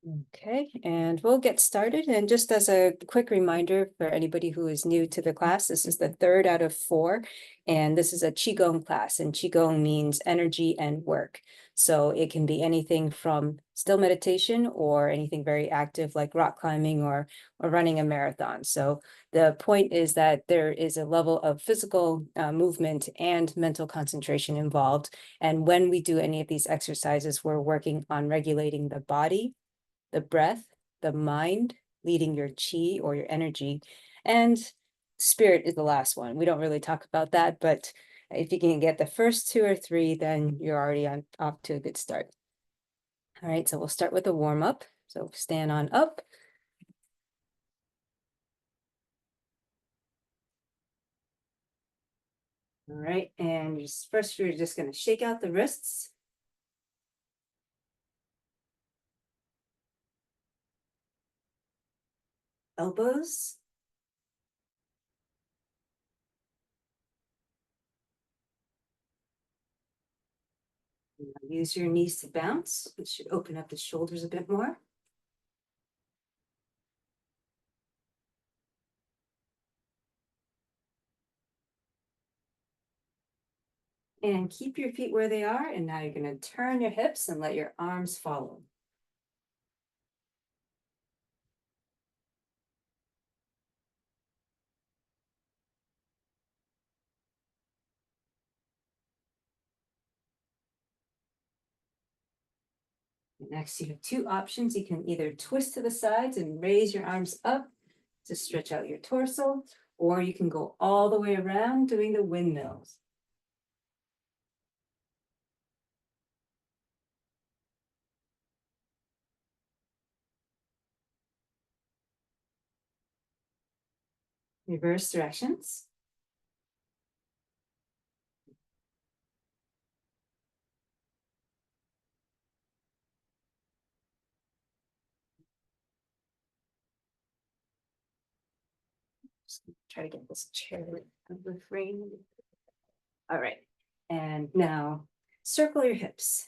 Okay, and we'll get started. And just as a quick reminder for anybody who is new to the class, this is the third out of four, and this is a Qigong class, and Qigong means energy and work. So it can be anything from still meditation or anything very active like rock climbing or running a marathon. So the point is that there is a level of physical movement and mental concentration involved. And when we do any of these exercises, we're working on regulating the body, the breath, the mind, leading your chi or your energy, and spirit is the last one. We don't really talk about that, but if you can get the first two or three, then you're already off to a good start. All right, so we'll start with a warm up. So stand on up. All right, and first we're just going to shake out the wrists. Elbows. Use your knees to bounce. It should open up the shoulders a bit more. And keep your feet where they are. And now you're going to turn your hips and let your arms follow. Next, you have two options. You can either twist to the sides and raise your arms up to stretch out your torso, or you can go all the way around doing the windmills. Reverse directions. Just try to get this chair out of the frame. All right, and now circle your hips.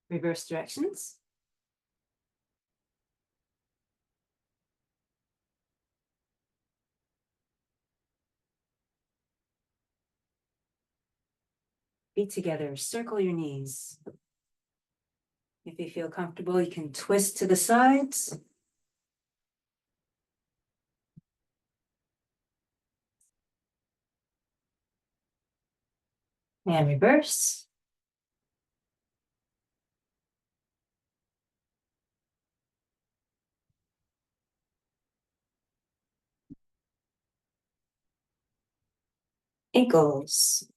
Reverse directions. Feet together, circle your knees. If you feel comfortable, you can twist to the sides. And reverse. Ankles.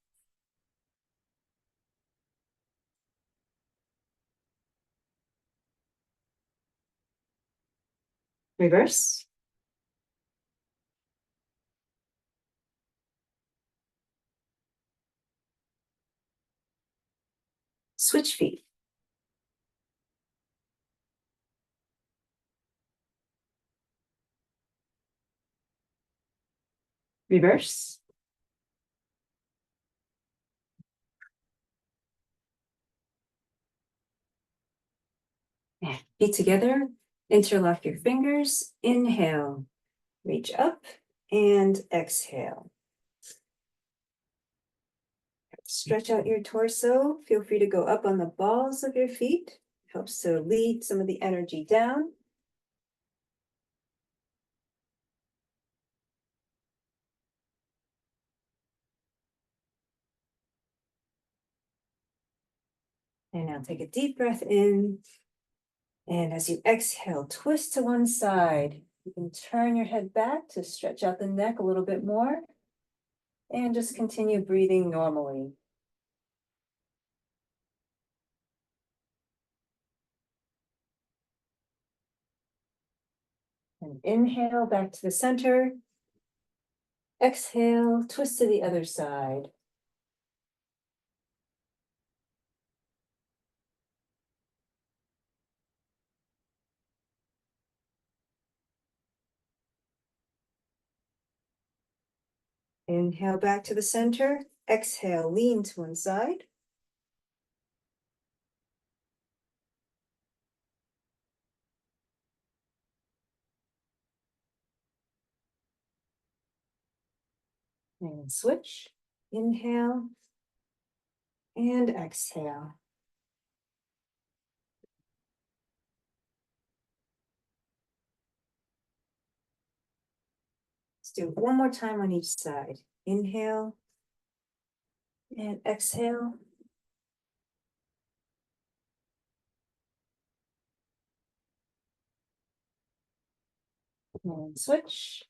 Reverse. Switch feet. Reverse. And feet together, interlock your fingers, inhale, reach up, and exhale. Stretch out your torso. Feel free to go up on the balls of your feet. Helps to lead some of the energy down. And now take a deep breath in. And as you exhale, twist to one side. You can turn your head back to stretch out the neck a little bit more. And just continue breathing normally. And inhale back to the center. Exhale, twist to the other side. Inhale back to the center. Exhale, lean to one side. And switch. Inhale and exhale. Let's do it one more time on each side. Inhale and exhale. And switch.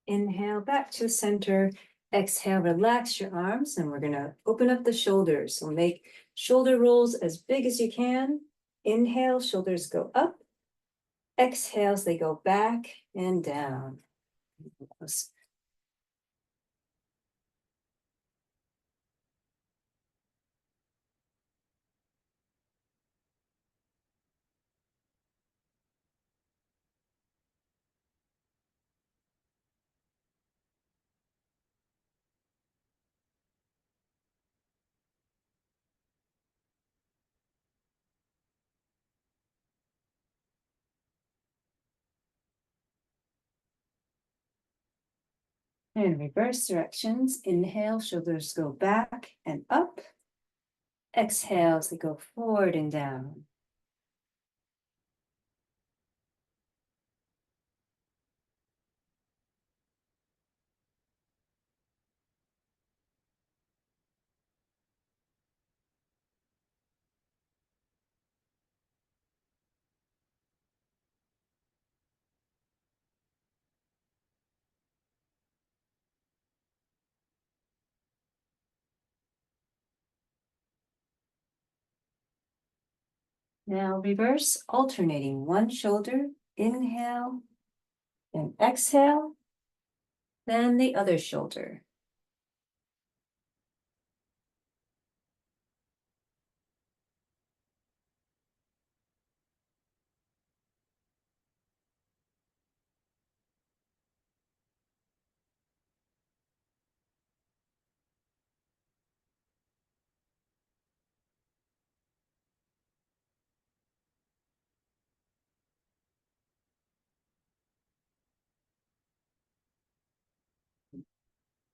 Inhale back to center. Exhale, relax your arms, and we're gonna open up the shoulders. So make shoulder rolls as big as you can. Inhale, shoulders go up. Exhales, they go back and down. And reverse directions. Inhale, shoulders go back and up. Exhales, they go forward and down. Now reverse, alternating one shoulder. Inhale and exhale. Then the other shoulder.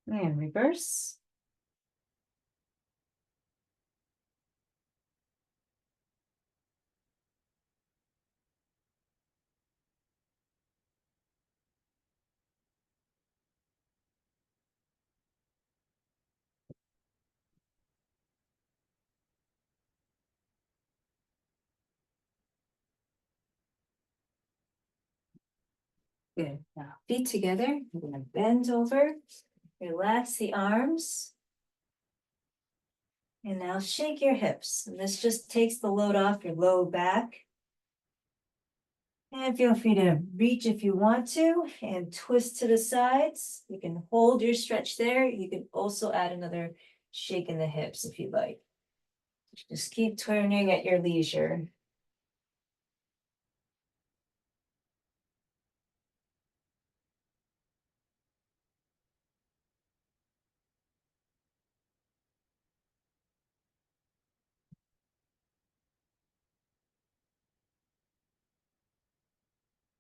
And reverse. Good. Now feet together. We're gonna bend over, relax the arms. And now shake your hips. And this just takes the load off your low back. And feel free to reach if you want to and twist to the sides. You can hold your stretch there. You can also add another shake in the hips if you'd like. Just keep turning at your leisure.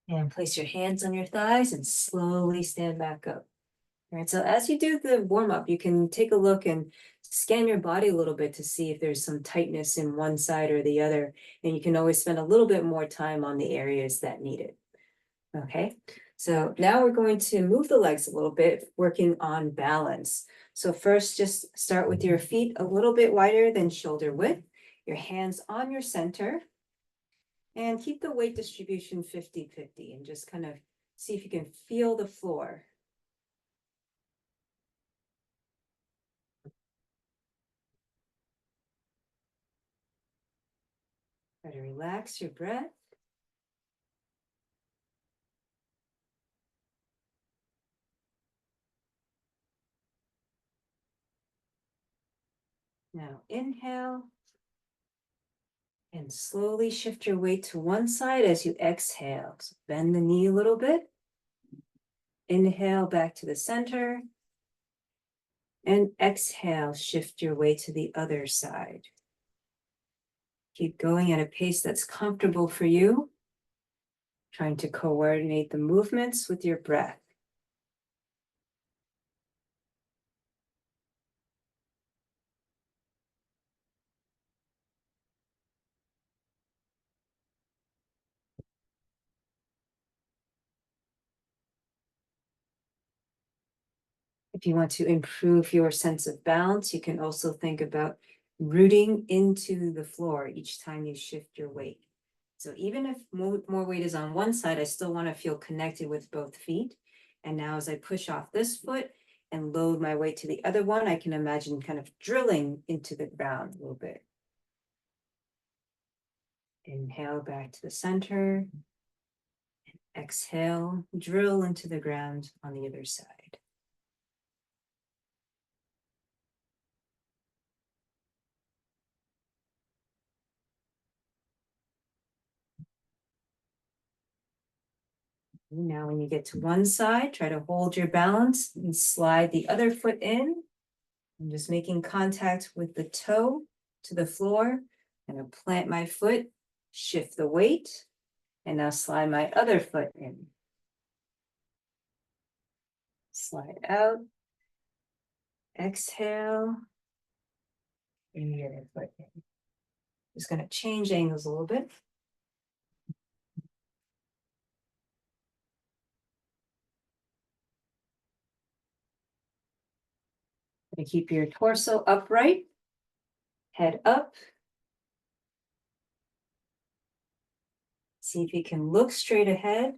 And place your hands on your thighs and slowly stand back up. All right, so as you do the warm up, you can take a look and scan your body a little bit to see if there's some tightness in one side or the other. And you can always spend a little bit more time on the areas that need it. Okay, so now we're going to move the legs a little bit, working on balance. So first, just start with your feet a little bit wider than shoulder width, your hands on your center, and keep the weight distribution 50-50 and just kind of see if you can feel the floor. Try to relax your breath. Now inhale And slowly shift your weight to one side as you exhale. So bend the knee a little bit. Inhale back to the center. And exhale, shift your weight to the other side. Keep going at a pace that's comfortable for you, trying to coordinate the movements with your breath. If you want to improve your sense of balance, you can also think about rooting into the floor each time you shift your weight. So even if more weight is on one side, I still want to feel connected with both feet. And now as I push off this foot and load my weight to the other one, I can imagine kind of drilling into the ground a little bit. Inhale back to the center. Exhale, drill into the ground on the other side. Now, when you get to one side, try to hold your balance and slide the other foot in. I'm just making contact with the toe to the floor. I'm going to plant my foot, shift the weight, and now slide my other foot in. Slide out. Exhale. And the other foot in. Just going to change angles a little bit. Going to keep your torso upright, head up. See if you can look straight ahead,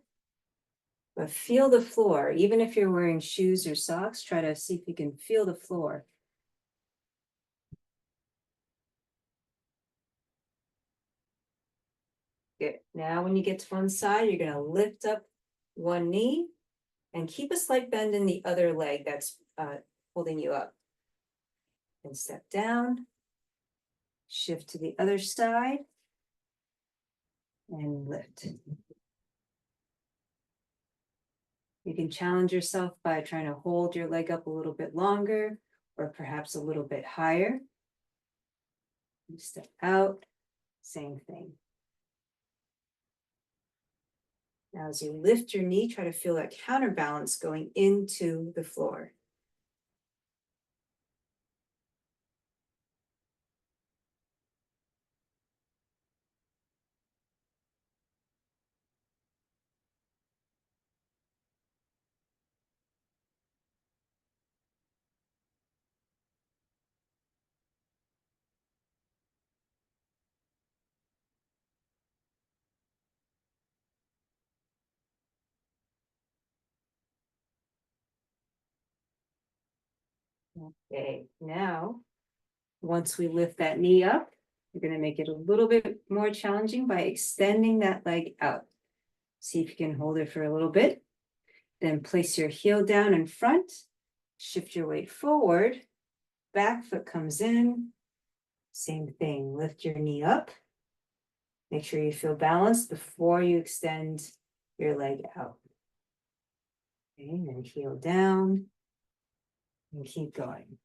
but feel the floor. Even if you're wearing shoes or socks, try to see if you can feel the floor. Good. Now, when you get to one side, you're going to lift up one knee and keep a slight bend in the other leg that's holding you up. And step down, shift to the other side, and lift. You can challenge yourself by trying to hold your leg up a little bit longer or perhaps a little bit higher. You step out, same thing. Now, as you lift your knee, try to feel that counterbalance going into the floor. Okay, now, once we lift that knee up, you're going to make it a little bit more challenging by extending that leg out. See if you can hold it for a little bit. Then place your heel down in front, shift your weight forward, back foot comes in. Same thing, lift your knee up. Make sure you feel balanced before you extend your leg out. Okay, and then heel down and keep going.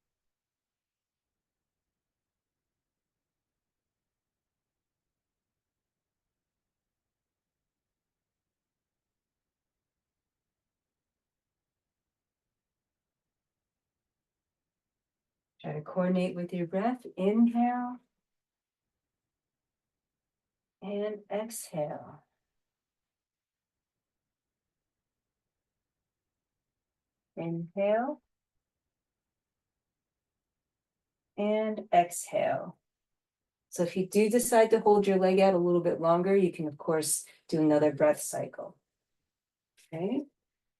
Try to coordinate with your breath. Inhale and exhale. Inhale and exhale. So if you do decide to hold your leg out a little bit longer, you can, of course, do another breath cycle. Okay.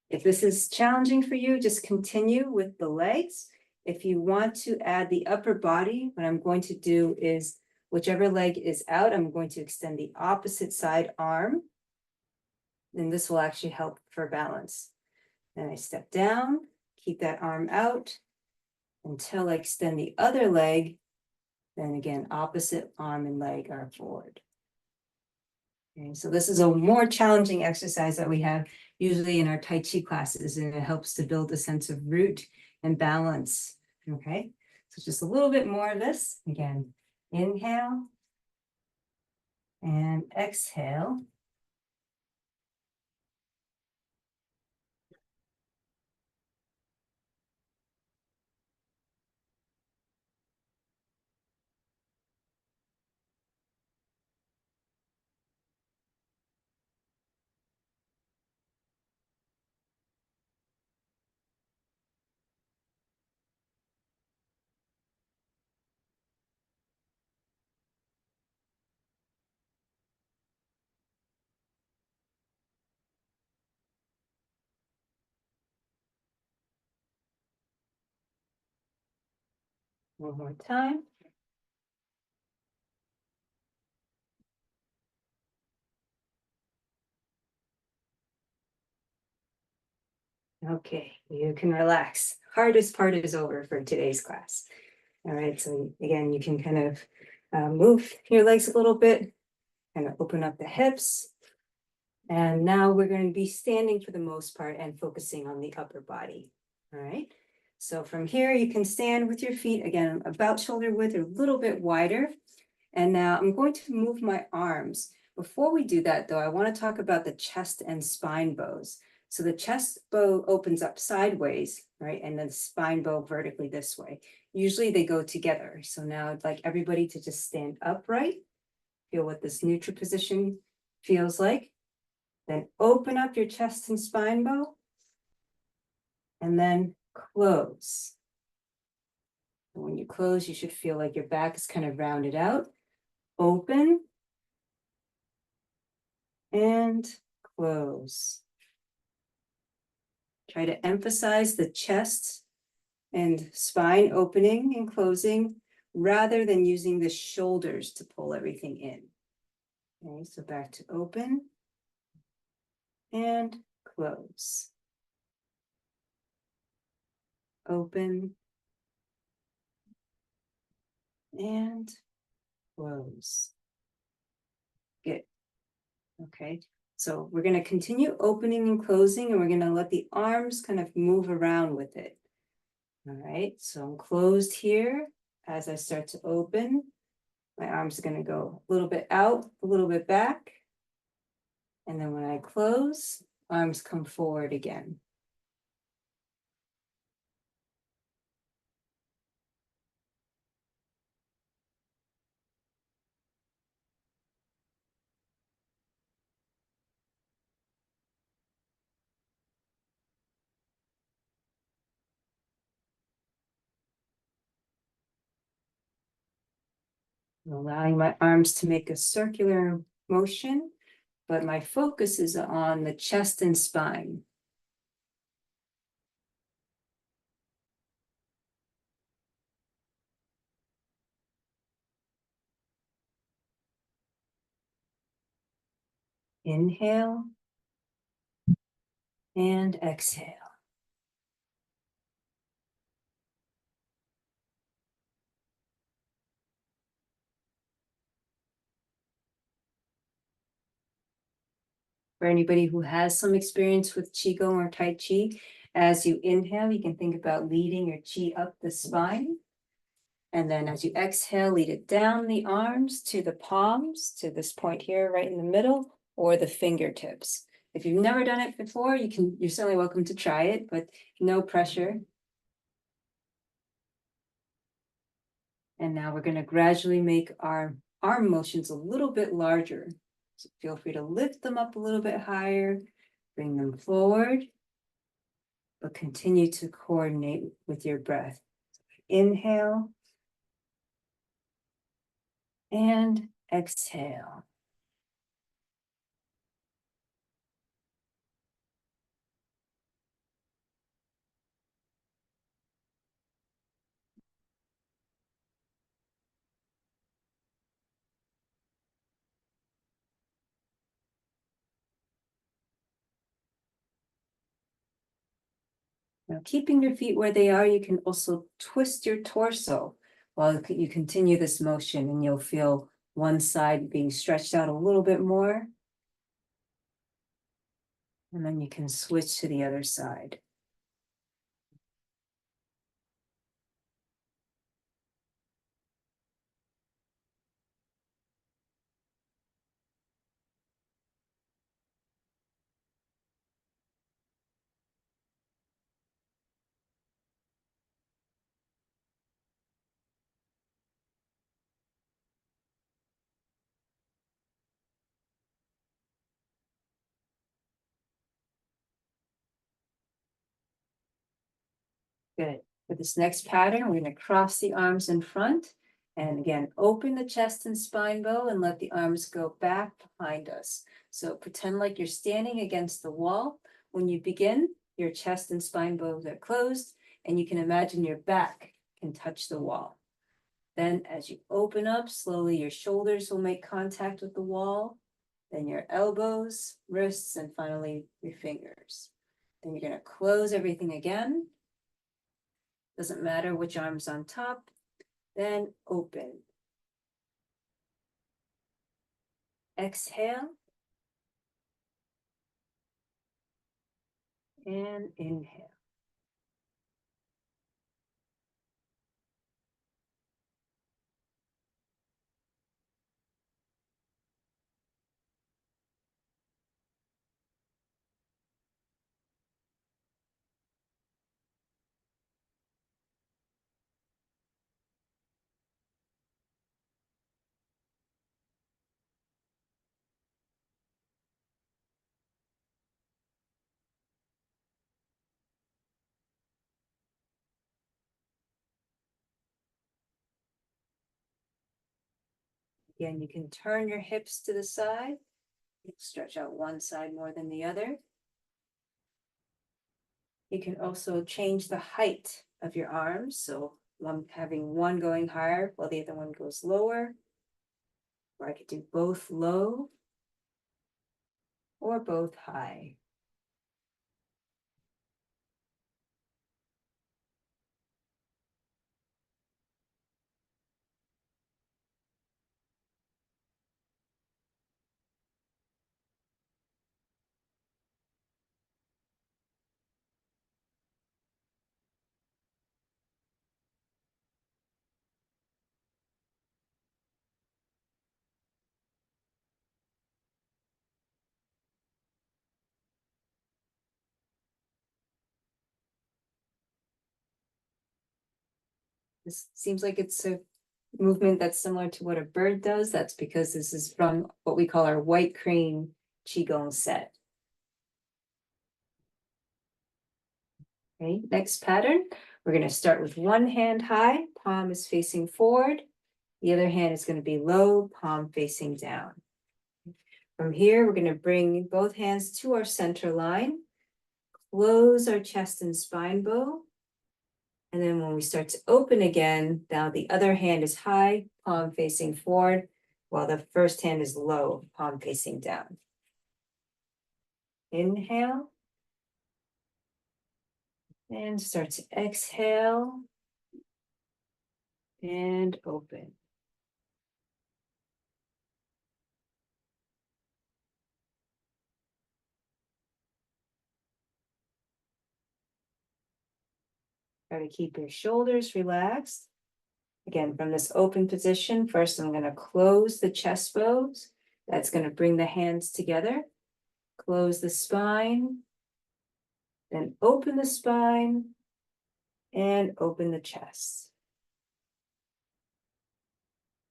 If this is challenging for you, just continue with the legs. If you want to add the upper body, what I'm going to do is whichever leg is out, I'm going to extend the opposite side arm. And this will actually help for balance. Then I step down, keep that arm out until I extend the other leg Then again, opposite arm and leg are forward. Okay, so this is a more challenging exercise that we have usually in our Tai Chi classes, and it helps to build a sense of root and balance. Okay, so just a little bit more of this. Again, inhale and exhale. One more time. Okay, you can relax. Hardest part is over for today's class. All right, so again, you can kind of move your legs a little bit, kind of open up the hips. And now we're going to be standing for the most part and focusing on the upper body. All right, so from here, you can stand with your feet, again, about shoulder width or a little bit wider. And now I'm going to move my arms. Before we do that, though, I want to talk about the chest and spine bows. So the chest bow opens up sideways, right? And then the spine bow vertically this way. Usually they go together. So now I'd like everybody to just stand upright. Feel what this neutral position feels like. Then open up your chest and spine bow. And then close. And when you close, you should feel like your back is kind of rounded out. Open. And close. Try to emphasize the chest and spine opening and closing rather than using the shoulders to pull everything in. Okay, so back to open and close. Open and close. Good. Okay, so we're going to continue opening and closing, and we're going to let the arms kind of move around with it. All right, so I'm closed here. As I start to open, my arms are going to go a little bit out, a little bit back. And then when I close, arms come forward again. I'm allowing my arms to make a circular motion, but my focus is on the chest and spine. Inhale and exhale. For anybody who has some experience with Qigong or Tai Chi, as you inhale, you can think about leading your Qi up the spine. And then as you exhale, lead it down the arms to the palms, to this point here, right in the middle, or the fingertips. If you've never done it before, you're certainly welcome to try it, but no pressure. And now we're going to gradually make our arm motions a little bit larger. So feel free to lift them up a little bit higher, bring them forward, but continue to coordinate with your breath. Inhale and exhale. Now, keeping your feet where they are, you can also twist your torso while you continue this motion, and you'll feel one side being stretched out a little bit more. And then you can switch to the other side. Good. For this next pattern, we're going to cross the arms in front. And again, open the chest and spine bow and let the arms go back behind us. So pretend like you're standing against the wall. When you begin, your chest and spine bows are closed, and you can imagine your back can touch the wall. Then as you open up, slowly your shoulders will make contact with the wall, then your elbows, wrists, and finally your fingers. Then you're going to close everything again. Doesn't matter which arm's on top. Then open. Exhale. And inhale. Again, you can turn your hips to the side. Stretch out one side more than the other. You can also change the height of your arms. So I'm having one going higher while the other one goes lower. Or I could do both low or both high. This seems like it's a movement that's similar to what a bird does. That's because this is from what we call our white crane Qigong set. Okay, next pattern, we're going to start with one hand high, palm is facing forward. The other hand is going to be low, palm facing down. From here, we're going to bring both hands to our center line, close our chest and spine bow. And then when we start to open again, now the other hand is high, palm facing forward, while the first hand is low, palm facing down. Inhale. And start to exhale. And open. Try to keep your shoulders relaxed. Again, from this open position, first I'm going to close the chest bows. That's going to bring the hands together. Close the spine. Then open the spine. And open the chest.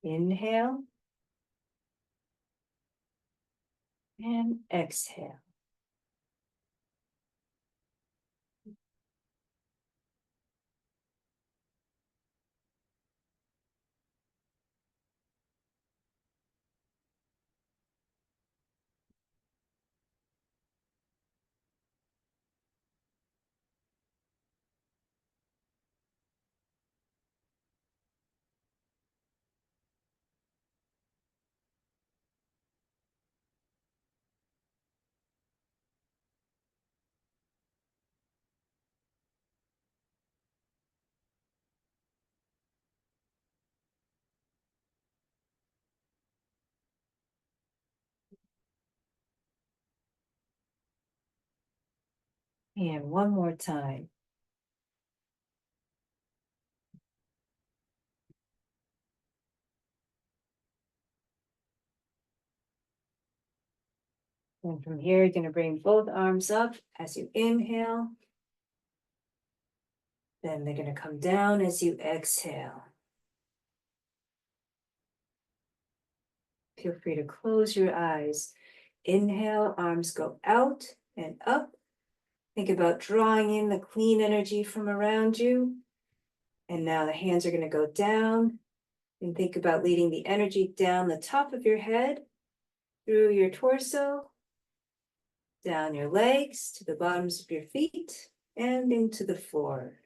Inhale. And exhale. And one more time. And from here, you're going to bring both arms up as you inhale. Then they're going to come down as you exhale. Feel free to close your eyes. Inhale, arms go out and up. Think about drawing in the clean energy from around you. And now the hands are going to go down. And think about leading the energy down the top of your head, through your torso, down your legs, to the bottoms of your feet, and into the floor.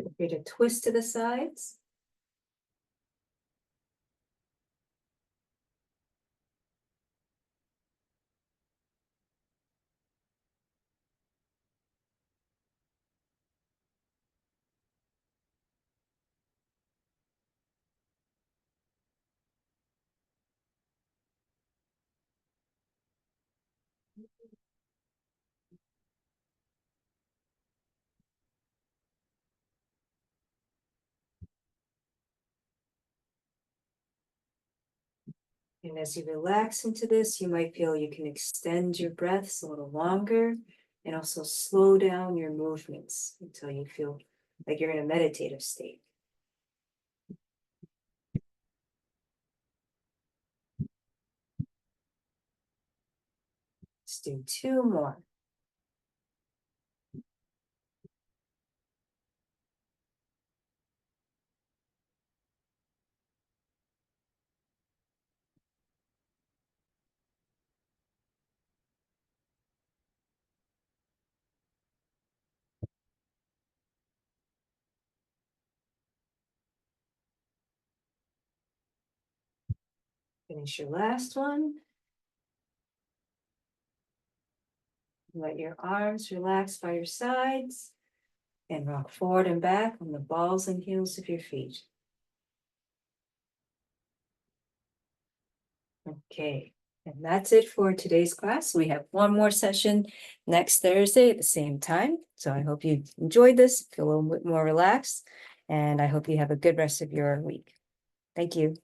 Feel free to twist to the sides. And as you relax into this, you might feel you can extend your breaths a little longer and also slow down your movements until you feel like you're in a meditative state. Let's do two more. Finish your last one. Let your arms relax by your sides and rock forward and back on the balls and heels of your feet. Okay, and that's it for today's class. We have one more session next Thursday at the same time. So I hope you enjoyed this, feel a little bit more relaxed, and I hope you have a good rest of your week. Thank you.